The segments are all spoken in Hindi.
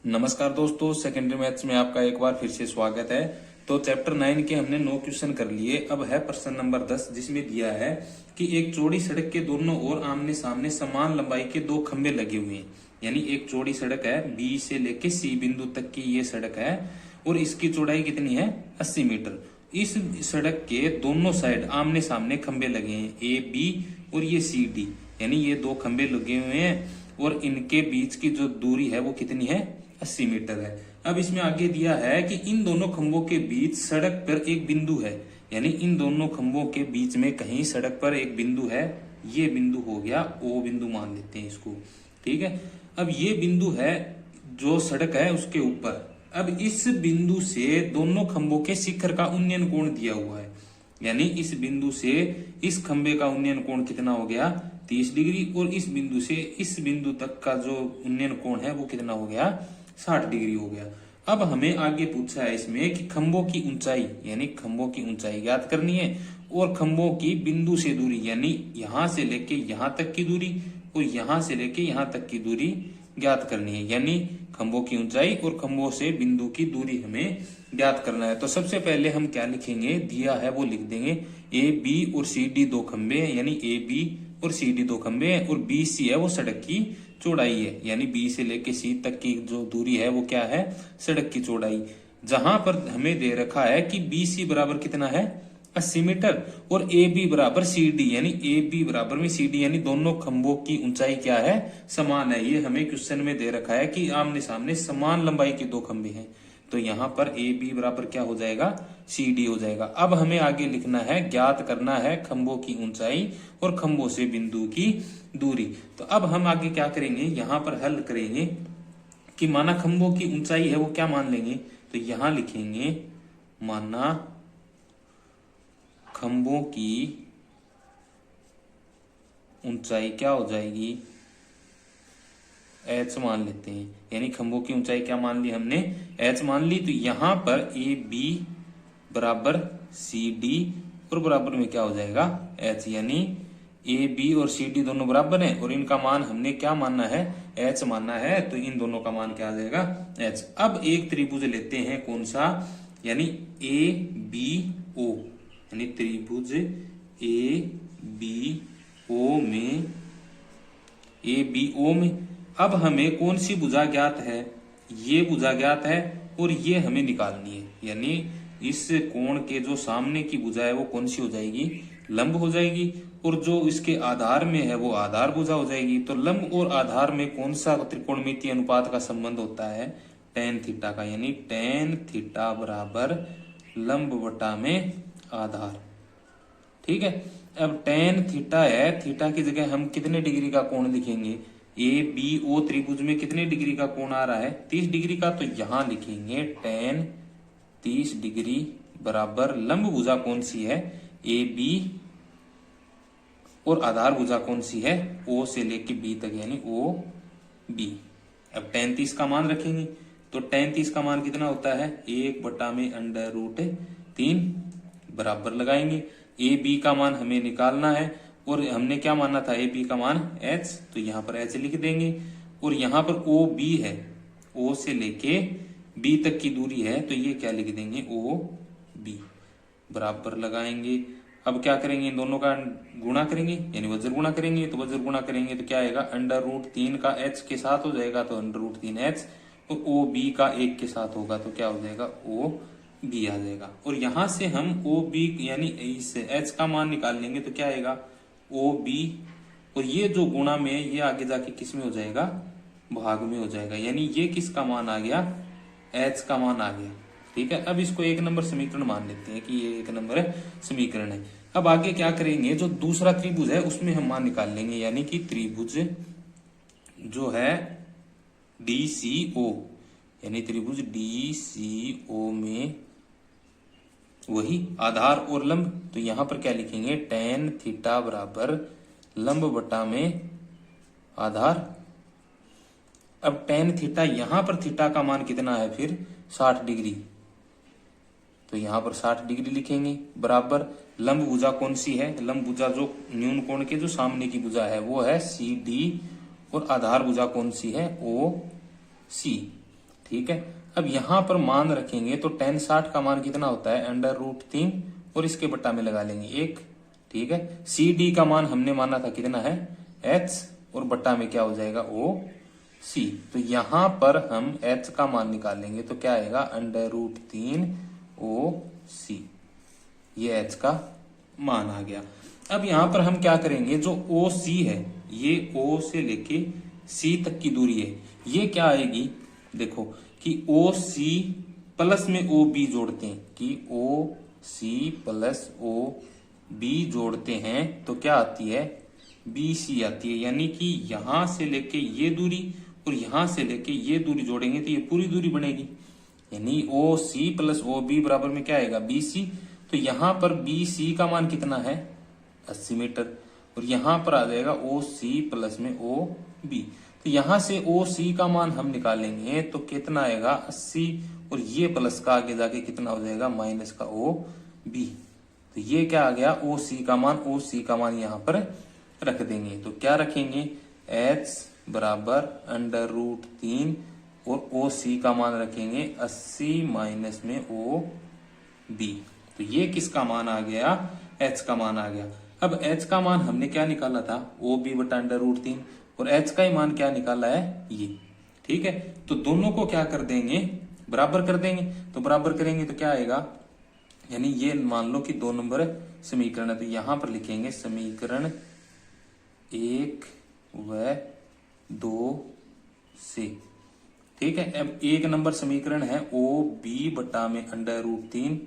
नमस्कार दोस्तों, सेकेंडरी मैथ्स में आपका एक बार फिर से स्वागत है। तो चैप्टर 9 के हमने 9 क्वेश्चन कर लिए। अब है प्रश्न नंबर 10, जिसमें दिया है कि एक चौड़ी सड़क के दोनों ओर आमने सामने समान लंबाई के दो खंभे लगे हुए हैं। यानी एक चौड़ी सड़क है, बी से लेके सी बिंदु तक की ये सड़क है और इसकी चौड़ाई कितनी है, 80 मीटर। इस सड़क के दोनों साइड आमने सामने खंभे लगे हैं, ए बी और ये सी डी। यानी ये दो खंभे लगे हुए हैं और इनके बीच की जो दूरी है वो कितनी है, 80 मीटर है। अब इसमें आगे दिया है कि इन दोनों खंभों के बीच सड़क पर एक बिंदु है। यानी इन दोनों खंभों के बीच में कहीं सड़क पर एक बिंदु है। ये बिंदु हो गया ओ बिंदु, मान लेते हैं इसको। ठीक है, अब ये बिंदु है जो सड़क है उसके ऊपर। अब इस बिंदु से दोनों खंभों के शिखर का उन्नयन कोण दिया हुआ है। यानी इस बिंदु से इस खंभे का उन्नयन कोण कितना हो गया, 30 डिग्री। और इस बिंदु से इस बिंदु तक का जो उन्नयन कोण है वो कितना हो गया, 60 डिग्री हो गया। अब हमें आगे पूछा है इसमें कि खंभों की ऊंचाई, यानी खंभों की ऊंचाई ज्ञात करनी है और खंभों की बिंदु से दूरी, यानी यहां से लेके यहां तक की दूरी और यहां से लेके यहां तक की दूरी ज्ञात करनी है। यानी खंभों की ऊंचाई और खंभों से बिंदु की दूरी हमें ज्ञात करना है। तो सबसे पहले हम क्या लिखेंगे, दिया है वो लिख देंगे। ए बी और सी डी दो खंभे हैं, यानी ए बी और सी डी दो खंभे हैं और बी सी है वो सड़क की चौड़ाई है। यानी बी से लेके सी तक की जो दूरी है वो क्या है, सड़क की चौड़ाई। जहां पर हमें दे रखा है कि बी सी बराबर कितना है, 80 मीटर और ए बी बराबर सी डी, यानी ए बी बराबर में सी डी, यानी दोनों खंभों की ऊंचाई क्या है, समान है। ये हमें क्वेश्चन में दे रखा है कि आमने सामने समान लंबाई के दो खंभे हैं। तो यहाँ पर ए बी बराबर क्या हो जाएगा, सी डी हो जाएगा। अब हमें आगे लिखना है, ज्ञात करना है खंभों की ऊंचाई और खंभों से बिंदु की दूरी। तो अब हम आगे क्या करेंगे, यहाँ पर हल करेंगे कि माना खंभों की ऊंचाई है वो क्या मान लेंगे। तो यहां लिखेंगे माना खंभों की ऊंचाई क्या हो जाएगी, एच मान लेते हैं। यानी खंभों की ऊंचाई क्या मान ली हमने, एच मान ली। तो यहां पर ए बी बराबर सी डी और बराबर में क्या हो जाएगा, एच। यानी ए बी और सी डी दोनों बराबर हैं और इनका मान हमने क्या मानना है, एच मानना है। तो इन दोनों का मान क्या आ जाएगा, एच। अब एक त्रिभुज लेते हैं, कौन सा, यानी ए बी ओ। यानी त्रिभुज ए बी ओ में, ए बी ओ में अब हमें कौन सी भुजा ज्ञात है, ये भुजा ज्ञात है और ये हमें निकालनी है। यानी इस कोण के जो सामने की भुजा है वो कौन सी हो जाएगी, लंब हो जाएगी और जो इसके आधार में है वो आधार भुजा हो जाएगी। तो लंब और आधार में कौन सा त्रिकोणमितीय अनुपात का संबंध होता है, टेन थीटा का। यानी टेन थीटा बराबर लंब बटा में आधार। ठीक है, अब टेन थीटा है, थीटा की जगह हम कितने डिग्री का कोण लिखेंगे, ए बी ओ त्रिभुज में कितने डिग्री का कोण आ रहा है, 30 डिग्री का। तो यहां लिखेंगे टेन 30 डिग्री बराबर लंब भुजा कौन सी है, ए बी, और आधार भुजा कौन सी है, ओ से लेके बी तक, यानी ओ बी। अब टेन 30 का मान रखेंगे तो टेन 30 का मान कितना होता है, 1 में अंडर रूट 3 बराबर लगाएंगे। ए बी का मान हमें निकालना है और हमने क्या माना था, ए बी का मान एच। तो यहां पर एच लिख देंगे और यहां पर ओ बी है, ओ से लेके बी तक की दूरी है। तो ये क्या लिख देंगे, ओ बी बराबर लगाएंगे। अब क्या करेंगे, इन दोनों का गुणा करेंगे, यानी वज्र गुणा करेंगे। तो वज्र गुणा करेंगे तो क्या आएगा, अंडर रूट 3 का एच के साथ हो जाएगा तो अंडर रूट 3 एच, और ओ बी का 1 के साथ होगा तो क्या हो जाएगा, ओ बी आ जाएगा। और यहां से हम ओ बी यानी इस एच का मान निकाल लेंगे तो क्या आएगा, ओ बी, और ये जो गुणा में ये आगे जाके किस में हो जाएगा, भाग में हो जाएगा। यानी ये किसका मान आ गया, एच का मान आ गया। ठीक है, अब इसको 1 नंबर समीकरण मान लेते हैं कि ये 1 नंबर समीकरण है। अब आगे क्या करेंगे, जो दूसरा त्रिभुज है उसमें हम मान निकाल लेंगे। यानी कि त्रिभुज जो है डी सी ओ, यानी त्रिभुज डी सी ओ में वही आधार और लंब। तो यहां पर क्या लिखेंगे, टेन थीटा बराबर लंब बटा में आधार। अब टेन थीटा, यहां पर थीटा का मान कितना है फिर, 60 डिग्री। तो यहां पर 60 डिग्री लिखेंगे बराबर लंब भुजा कौन सी है, लंब भुजा जो न्यून कोण के जो सामने की भुजा है वो है सी डी और आधार भुजा कौन सी है, ओ सी। ठीक है। अब यहाँ पर मान रखेंगे तो tan 60 का मान कितना होता है √3 और इसके बट्टा में लगा लेंगे 1। ठीक है। CD का मान हमने माना था कितना है h और बट्टा में क्या हो जाएगा OC। तो यहाँ पर हम h का मान निकालेंगे तो क्या आएगा √3 OC। ये h का मान आ गया। अब यहाँ पर हम क्या करेंगे जो OC है ये O से लेके C तक की दूरी है ये क्या आएगी देखो कि OC प्लस में OB जोड़ते हैं कि OC प्लस OB जोड़ते हैं तो क्या आती है BC आती है। यानी कि यहां से लेके ये दूरी और यहां से लेके ये दूरी जोड़ेंगे तो ये पूरी दूरी बनेगी। यानी OC प्लस OB बराबर में क्या आएगा BC। तो यहां पर BC का मान कितना है 80 मीटर और यहां पर आ जाएगा OC प्लस में OB। तो यहां से OC का मान हम निकालेंगे तो कितना आएगा 80 और ये प्लस का आगे जाके कितना हो जाएगा माइनस का OB। तो ये क्या आ गया OC का मान यहाँ पर रख देंगे। तो क्या रखेंगे h बराबर √3 और OC का मान रखेंगे 80 माइनस में OB। तो ये किसका मान आ गया h का मान आ गया। अब h का मान हमने क्या निकाला था OB बटा √3 और h का ही मान क्या निकाला है ये। ठीक है। तो दोनों को क्या कर देंगे बराबर कर देंगे। तो बराबर करेंगे तो क्या आएगा यानी ये मान लो कि 2 नंबर समीकरण है तो यहां पर लिखेंगे समीकरण 1 व 2 से। ठीक है। अब 1 नंबर समीकरण है OB बटा में √3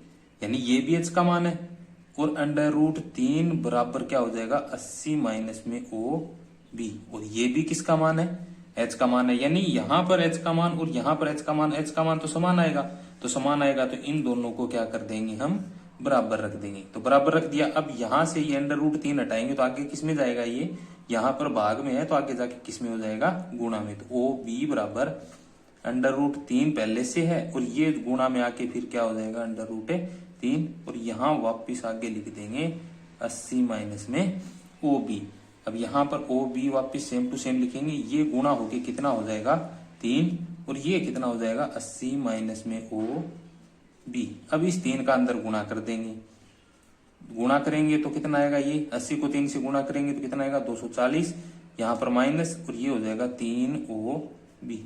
यानी ये भी h का मान है और √3 बराबर क्या हो जाएगा 80 माइनस में OB और ये भी किसका मान है h का मान है। यानी यहां पर h का मान और यहां पर h का मान तो समान आएगा। तो समान आएगा तो इन दोनों को क्या कर देंगे हम बराबर रख देंगे। तो बराबर रख दिया। अब यहां से ये √3 हटाएंगे तो आगे किस में जाएगा ये यहां पर भाग में है तो आगे जाके किस में हो जाएगा गुणा में। तो OB बराबर √3 पहले से है और ये गुणा में आके फिर क्या हो जाएगा √3 और यहाँ वापिस आगे लिख देंगे 80 माइनस में OB। अब यहाँ पर OB वापिस सेम टू सेम लिखेंगे ये गुणा होके कितना हो जाएगा 3 और ये कितना हो जाएगा 80 माइनस में OB। अब इस 3 का अंदर गुणा कर देंगे। गुणा करेंगे तो कितना आएगा ये 80 को 3 से गुणा करेंगे तो कितना आएगा 240 यहाँ पर माइनस और ये हो जाएगा 3 OB।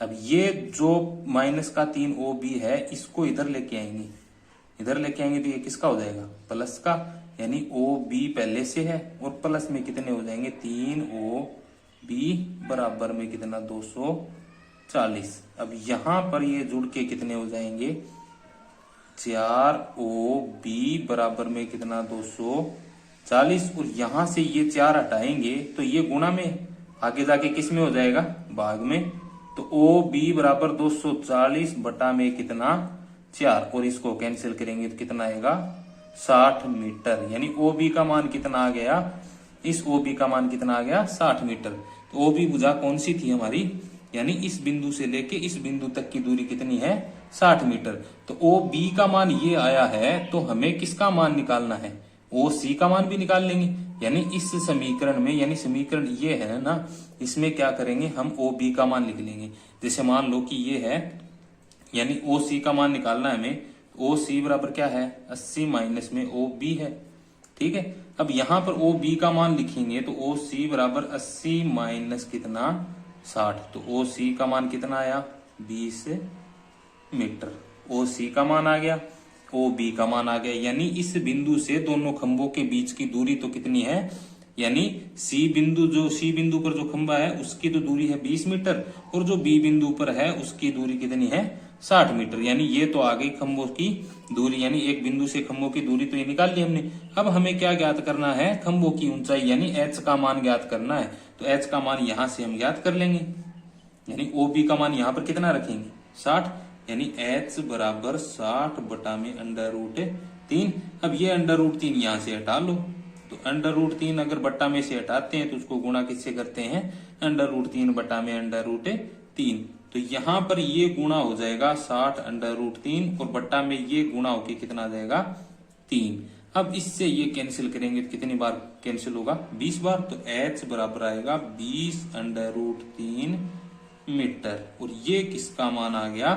अब ये जो माइनस का 3 OB है इसको इधर लेके आएंगे तो ये किसका हो जाएगा प्लस का। यानी OB पहले से है और प्लस में कितने हो जाएंगे 3 OB बराबर में कितना 240। अब यहां पर ये जुड़ के कितने हो जाएंगे 4 OB बराबर में कितना 240 और यहां से ये 4 हटाएंगे तो ये गुणा में आगे जाके किस में हो जाएगा भाग में। तो OB बराबर 240 बटा में कितना 4 और इसको कैंसिल करेंगे तो कितना आएगा 60 मीटर। यानी OB का मान कितना आ गया इस OB का मान कितना आ गया 60 मीटर। तो OB भुजा कौन सी थी हमारी यानी इस बिंदु से लेके इस बिंदु तक की दूरी कितनी है 60 मीटर। तो OB का मान ये आया है तो हमें किसका मान निकालना है OC का मान भी निकाल लेंगे। यानी इस समीकरण में यानी समीकरण ये है ना इसमें क्या करेंगे हम OB का मान लिख लेंगे। जैसे मान लो कि ये है यानी OC का मान निकालना है हमें। OC बराबर क्या है 80 माइनस में OB है। ठीक है। अब यहां पर OB का मान लिखेंगे तो OC बराबर 80 माइनस कितना 60। तो OC का मान कितना आया 20 मीटर। OC का मान आ गया OB का मान आ गया। यानी इस बिंदु से दोनों खंभों के बीच की दूरी तो कितनी है यानी C बिंदु पर जो खंभा है उसकी तो दूरी है 20 मीटर और जो B बिंदु पर है उसकी दूरी कितनी है 60 मीटर। यानी ये तो आ गई खंभों की दूरी यानी एक बिंदु से खंभों की दूरी तो ये निकाल ली हमने। अब हमें क्या ज्ञात करना है खंभों की ऊंचाई यानी h का मान ज्ञात करना है। तो h का मान यहां से हम ज्ञात कर लेंगे। यानी OB का मान यहां पर कितना रखेंगे 60 यानी h बराबर 60 बटा में √3। अब ये √3 यहां से हटा लो तो √3 अगर बट्टा में से हटाते हैं तो उसको गुणा किससे करते हैं √3 बटा में √3। तो यहां पर ये गुणा हो जाएगा 60 √3 और बट्टा में ये गुणा होके कितना आ जाएगा 3। अब इससे ये कैंसिल करेंगे तो कितनी बार कैंसिल होगा 20 बार। तो h बराबर आएगा 20 √3 मीटर। और ये किसका मान आ गया,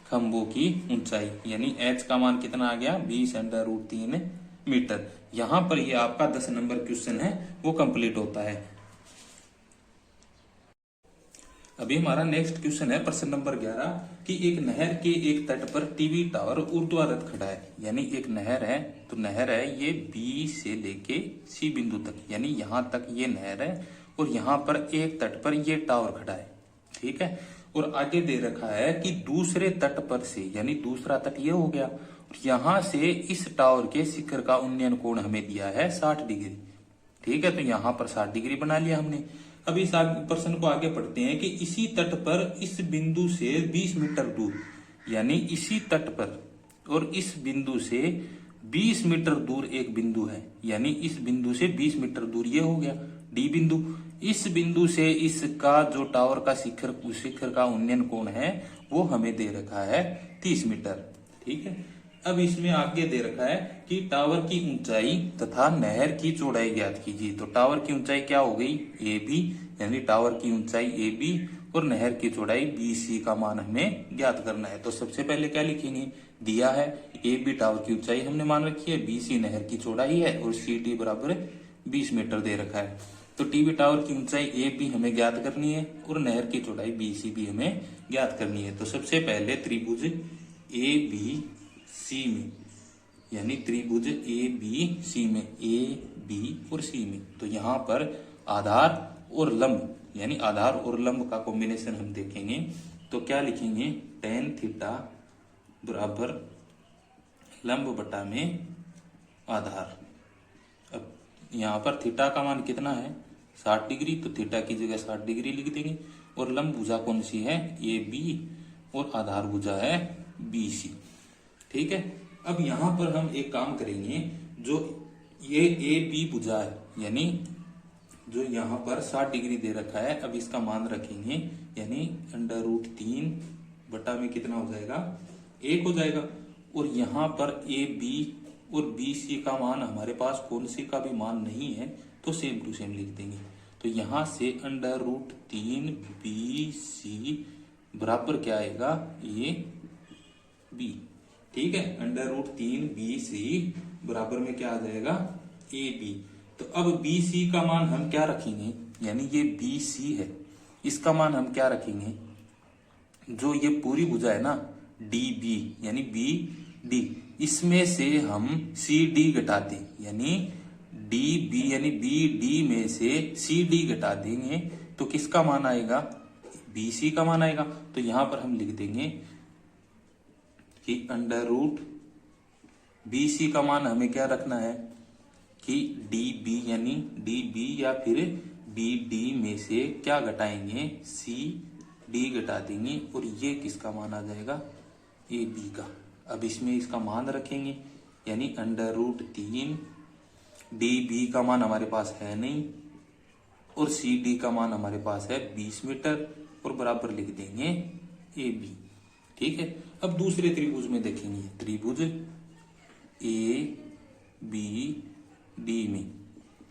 खंभों की ऊंचाई, यानी h का मान कितना आ गया 20√3 मीटर। यहां पर ये आपका 10 नंबर क्वेश्चन है वो कंप्लीट होता है। अभी हमारा नेक्स्ट क्वेश्चन है प्रश्न नंबर 11 कि एक नहर के एक तट पर टीवी टावर ऊर्ध्वाधर खड़ा है। यानी एक नहर है, तो नहर है ये बी से लेके सी बिंदु तक, यानी यहां तक ये नहर है और यहां पर एक तट पर ये टावर खड़ा है। ठीक है, और आगे दे रखा है कि दूसरे तट पर से, यानी दूसरा तट ये हो गया, यहां से इस टावर के शिखर का उन्नयन कोण हमें दिया है 60 डिग्री। ठीक है, तो यहां पर 60 डिग्री बना लिया हमने। अब इस प्रश्न को आगे पढ़ते हैं कि इसी तट पर इस बिंदु से 20 मीटर दूर, यानी इसी तट पर और इस बिंदु से 20 मीटर दूर एक बिंदु है, यानी इस बिंदु से 20 मीटर दूर ये हो गया डी बिंदु। इस बिंदु से इसका जो टावर का शिखर का उन्नयन कोण है वो हमें दे रखा है 30 मीटर। ठीक है, अब इसमें आगे दे रखा है कि टावर की ऊंचाई तथा नहर की चौड़ाई ज्ञात कीजिए। तो टावर की ऊंचाई क्या हो गई ए बी, यानी टावर की ऊंचाई ए बी और नहर की चौड़ाई बी सी का मान हमें ज्ञात करना है। तो सबसे पहले क्या लिखेंगे, दिया है ए बी टावर की ऊंचाई हमने मान रखी है, बी सी नहर की चौड़ाई है और सी डी बराबर 20 मीटर दे रखा है। तो टीवी टावर की ऊंचाई ए बी हमें ज्ञात करनी है और नहर की चौड़ाई बी सी भी हमें ज्ञात करनी है। तो सबसे पहले त्रिभुज ए बी सी में, यानी त्रिभुज ए बी सी में, ए बी और सी में, तो यहां पर आधार और लंब, यानी आधार और लंब का कॉम्बिनेशन हम देखेंगे। तो क्या लिखेंगे, tan थीटा बराबर लंब बटा में आधार। अब यहां पर थीटा का मान कितना है 60 डिग्री, तो थीटा की जगह 60 डिग्री लिख देंगे। और लंब भुजा कौन सी है ए बी और आधार भुजा है बी सी। ठीक है, अब यहां पर हम एक काम करेंगे, जो ये ए बी भुजा है, यानी जो यहां पर 60 डिग्री दे रखा है, अब इसका मान रखेंगे, यानी √3 बटा में कितना हो जाएगा 1 हो जाएगा। और यहां पर ए बी और बी सी का मान हमारे पास कौन सी का भी मान नहीं है, तो सेम टू सेम लिख देंगे। तो यहां से √3 बी सी बराबर क्या आएगा ए बी। ठीक है, √3 बी सी बराबर में क्या आ जाएगा ए बी। तो अब बी सी का मान हम क्या रखेंगे, यानी ये बी सी है, इसका मान हम क्या रखेंगे, जो ये पूरी भुजा है ना डी बी, यानी बी डी, इसमें से हम सी डी घटा दें, यानी डी बी यानी बी डी में से सी डी घटा देंगे, तो किसका मान आएगा बी सी का मान आएगा। तो यहां पर हम लिख देंगे कि बी सी का मान हमें क्या रखना है कि डी बी, यानी डी बी या फिर बी डी में से क्या घटाएंगे सी डी घटा देंगे, और ये किसका मान आ जाएगा ए बी का। अब इसमें इसका मान रखेंगे, यानी √3 डी बी का मान हमारे पास है नहीं और सी डी का मान हमारे पास है 20 मीटर और बराबर लिख देंगे ए बी। ठीक है, अब दूसरे त्रिभुज में देखेंगे, त्रिभुज ए बी डी में,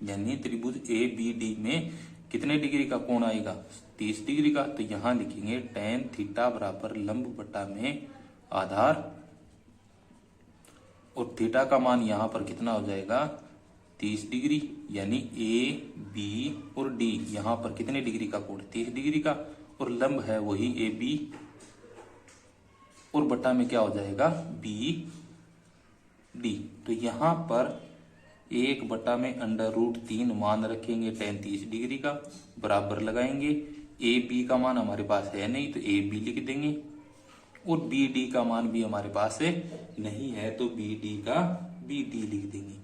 यानी त्रिभुज ए बी डी में कितने डिग्री का कोण आएगा 30 डिग्री का। तो यहां लिखेंगे tan थीटा बराबर लंब बटा में आधार, और थीटा का मान यहां पर कितना हो जाएगा 30 डिग्री, यानी ए बी और डी यहां पर कितने डिग्री का कोण 30 डिग्री का, और लंब है वही ए बी, और बटा में क्या हो जाएगा बी डी। तो यहां पर 1 बटा में √3 मान रखेंगे tan 30 डिग्री का, बराबर लगाएंगे, ए बी का मान हमारे पास है नहीं तो ए बी लिख देंगे, और बी डी का मान भी हमारे पास है नहीं है तो बी डी का बी डी लिख देंगे।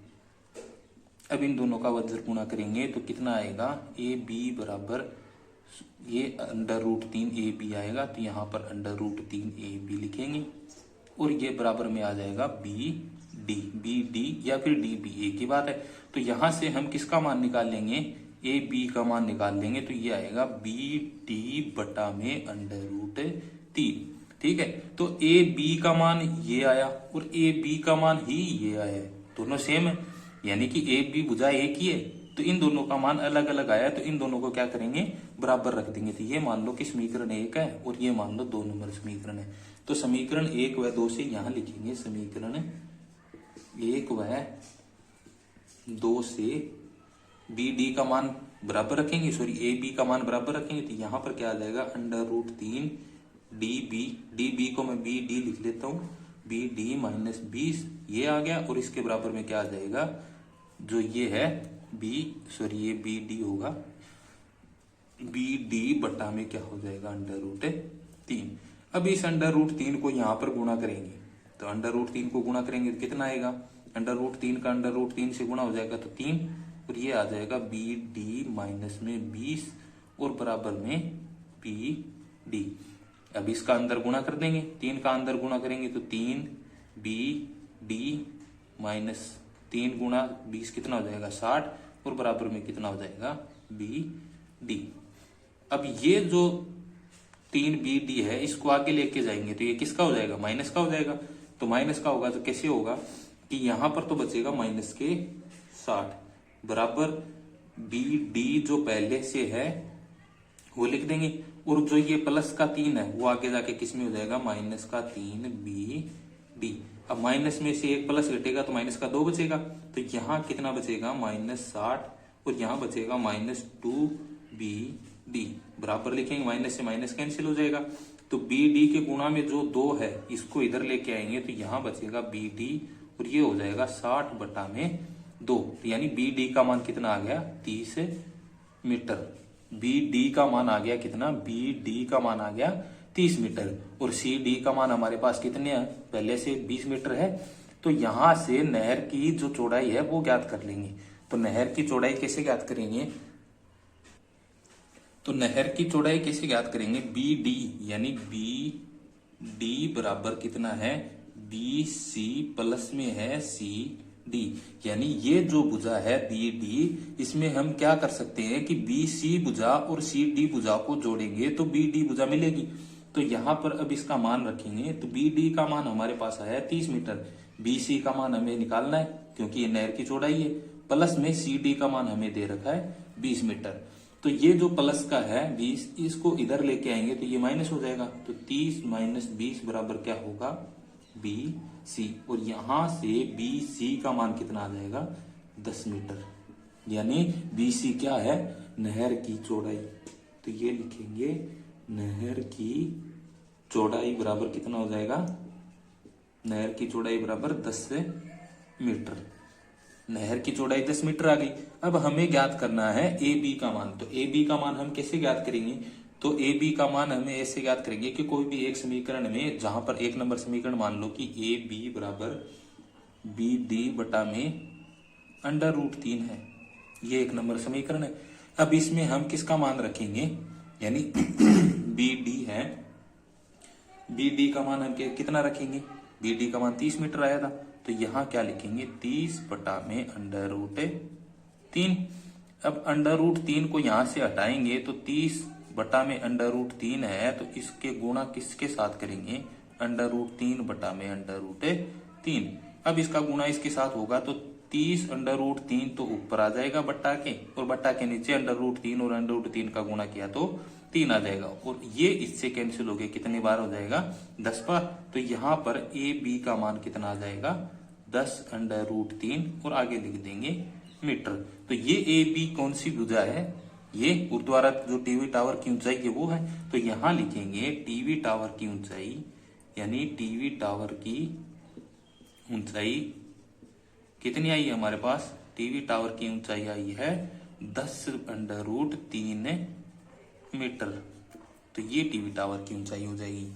अब इन दोनों का वज्र गुणा करेंगे तो कितना आएगा ए बी बराबर ये √3 ए बी आएगा, तो यहाँ पर √3 ए बी लिखेंगे, और ये बराबर में आ जाएगा बी डी या फिर डी बी, एक ही बात है। तो यहां से हम किसका मान निकाल लेंगे ए बी का मान निकाल लेंगे, तो ये आएगा बी डी बटा में √3। ठीक है, तो ए बी का मान ये आया और ए बी का मान ही ये आया, दोनों सेम है, यानी कि ए बी भुजा एक ही है, तो इन दोनों का मान अलग अलग आया, तो इन दोनों को क्या करेंगे बराबर रख देंगे। तो ये मान लो कि समीकरण 1 है और ये मान लो 2 नंबर समीकरण है। तो समीकरण 1 व 2 से यहां लिखेंगे समीकरण 1 व 2 से बी डी का मान बराबर रखेंगे, सॉरी ए बी का मान बराबर रखेंगे। तो यहां पर क्या आ जाएगा, √3 डी बी को मैं बी डी लिख लेता हूं, बी डी माइनस 20 ये आ गया। और इसके बराबर में क्या आ जाएगा, जो ये है बी, सॉरी ये बी डी होगा, बी डी बटा में क्या हो जाएगा √3। अब इस √3 को यहां पर गुणा करेंगे। तो √3 को गुणा करेंगे तो कितना आएगा, √3 का √3 से गुणा हो जाएगा तो 3, और ये आ जाएगा बी डी माइनस में 20 और बराबर में बी डी। अब इसका अंदर गुणा कर देंगे, 3 का अंदर गुणा करेंगे तो 3 बी डी माइनस 3 गुणा 20 कितना हो जाएगा 60 और बराबर में कितना हो जाएगा बी डी। अब ये जो 3 बी डी है इसको आगे लेके जाएंगे तो ये किसका हो जाएगा, माइनस का हो जाएगा। तो माइनस का होगा तो कैसे होगा कि यहां पर तो बचेगा माइनस के 60 बराबर बी डी जो पहले से है वो लिख देंगे, और जो ये प्लस का 3 है वो आगे जाके किस में हो जाएगा, माइनस का 3 बी डी। अब माइनस में से एक प्लस घटेगा तो माइनस का 2 बचेगा। तो यहां कितना बचेगा, -60, और यहां बचेगा -2 बी डी। बराबर लिखेंगे, माइनस से माइनस कैंसिल हो जाएगा। तो बी डी के गुणा में जो 2 है इसको इधर लेके आएंगे तो यहां बचेगा बी डी, और ये हो जाएगा 60 बटा में 2। तो यानी बी डी का मान कितना आ गया, 30 मीटर। बी डी का मान आ गया कितना, बी डी का मान आ गया 30 मीटर। और सी डी का मान हमारे पास कितने हैं, पहले से 20 मीटर है। तो यहां से नहर की जो चौड़ाई है वो ज्ञात कर लेंगे। तो नहर की चौड़ाई कैसे ज्ञात करेंगे, तो नहर की चौड़ाई कैसे ज्ञात करेंगे, बी डी यानी बी डी बराबर कितना है, बी सी प्लस में है सी डी। यानी ये जो भुजा है बी डी, इसमें हम क्या कर सकते हैं कि बी सी भुजा और सी डी भुजा को जोड़ेंगे तो बी डी भुजा मिलेगी। तो यहां पर अब इसका मान रखेंगे तो बी डी का मान हमारे पास आया 30 मीटर, बी सी का मान हमें निकालना है क्योंकि ये नहर की चौड़ाई है, प्लस में सी डी का मान हमें दे रखा है 20 मीटर। तो ये जो प्लस का है 20, इसको इधर लेके आएंगे तो ये माइनस हो जाएगा। तो 30 माइनस 20 बराबर क्या होगा, बी सी। और यहां से बी सी का मान कितना आ जाएगा, 10 मीटर। यानी बी सी क्या है, नहर की चौड़ाई। तो ये लिखेंगे नहर की चौड़ाई बराबर कितना हो जाएगा, नहर की चौड़ाई बराबर 10 मीटर। नहर की चौड़ाई 10 मीटर आ गई। अब हमें ज्ञात करना है ए बी का मान। तो ए बी का मान हम कैसे ज्ञात करेंगे, तो ए बी का मान हमें ऐसे ज्ञात करेंगे कि कोई भी एक समीकरण में, जहां पर 1 नंबर समीकरण मान लो कि ए बी बराबर बी डी बटा में √3 है, ये 1 नंबर समीकरण है। अब इसमें हम किसका मान रखेंगे, यानी बी डी है, बी डी का मान हम कितना रखेंगे, बी डी का मान 30 मीटर आया था। तो यहां क्या लिखेंगे, 30 बटा में √3। अब √3 को यहां से हटाएंगे तो 30 बटा में √3 है, तो इसके गुणा किसके साथ करेंगे, √3 बटा में √3। अब इसका गुणा इसके साथ होगा तो 30 √3 तो ऊपर आ जाएगा बट्टा के, और बट्टा के नीचे √3 और √3 का गुणा किया तो 3 आ जाएगा। और ये इससे कैंसिल हो गए, कितनी बार हो जाएगा, 10 बार। तो यहां पर ए बी का मान कितना आ जाएगा, 10 √3 और आगे लिख देंगे मीटर। तो ये ए बी कौन सी भुजा है, ये ऊर्ध्वाधर जो टीवी टावर की ऊंचाई है वो है। तो यहां लिखेंगे टीवी टावर की ऊंचाई, यानी टीवी टावर की ऊंचाई कितनी आई है हमारे पास, टीवी टावर की ऊंचाई आई है 10 √3 मीटर। तो ये टीवी टावर की ऊंचाई हो जाएगी।